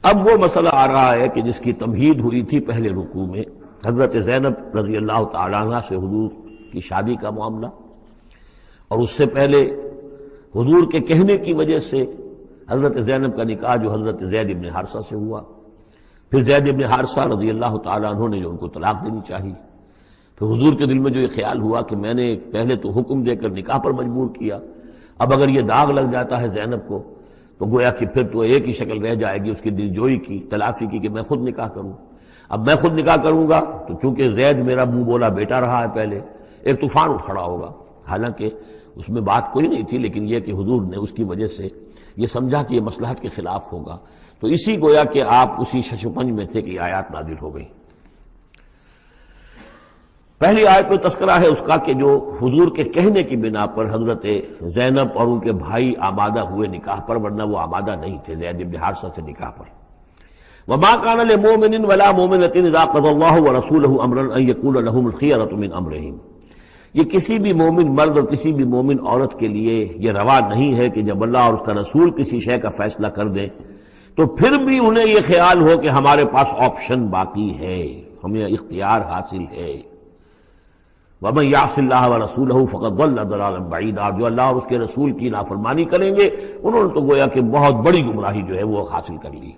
اب وہ مسئلہ آ رہا ہے کہ جس کی تمہید ہوئی تھی پہلے رکوع میں، حضرت زینب رضی اللہ تعالیٰ عنہ سے حضور کی شادی کا معاملہ، اور اس سے پہلے حضور کے کہنے کی وجہ سے حضرت زینب کا نکاح جو حضرت زید ابن حارثہ سے ہوا، پھر زید ابن حارثہ رضی اللہ تعالیٰ عنہ نے جو ان کو طلاق دینی چاہیے، پھر حضور کے دل میں جو یہ خیال ہوا کہ میں نے پہلے تو حکم دے کر نکاح پر مجبور کیا، اب اگر یہ داغ لگ جاتا ہے زینب کو تو گویا کہ پھر تو ایک ہی شکل رہ جائے گی اس کی دل جوئی کی، تلافی کی، کہ میں خود نکاح کروں۔ اب میں خود نکاح کروں گا تو چونکہ زید میرا منہ بولا بیٹا رہا ہے پہلے، ایک طوفان اٹھ کھڑا ہوگا، حالانکہ اس میں بات کوئی نہیں تھی، لیکن یہ کہ حضور نے اس کی وجہ سے یہ سمجھا کہ یہ مصلحت کے خلاف ہوگا، تو اسی گویا کہ آپ اسی ششپنج میں تھے کہ یہ آیات نازل ہو گئی۔ پہلی آیت میں تذکرہ ہے اس کا کہ جو حضور کے کہنے کی بنا پر حضرت زینب اور ان کے بھائی آمادہ ہوئے نکاح پر، ورنہ وہ آمادہ نہیں تھے زید بن حارثہ سے نکاح پر۔ وما كان لمؤمن ولا مؤمنة اذا قضى الله ورسوله امرا ان يكون لهم الخيرة من امرهم، یہ کسی بھی مومن مرد اور کسی بھی مومن عورت کے لیے یہ روا نہیں ہے کہ جب اللہ اور اس کا رسول کسی شے کا فیصلہ کر دیں تو پھر بھی انہیں یہ خیال ہو کہ ہمارے پاس آپشن باقی ہے، ہمیں اختیار حاصل ہے۔ وَمَن يَعْصِ اللَّهَ وَرَسُولَهُ فَقَدْ ضَلَّ ضَلَالًا بَعِيدًا، جو اللہ اور اس کے رسول کی نافرمانی کریں گے انہوں نے تو گویا کہ بہت بڑی گمراہی جو ہے وہ حاصل کر لی۔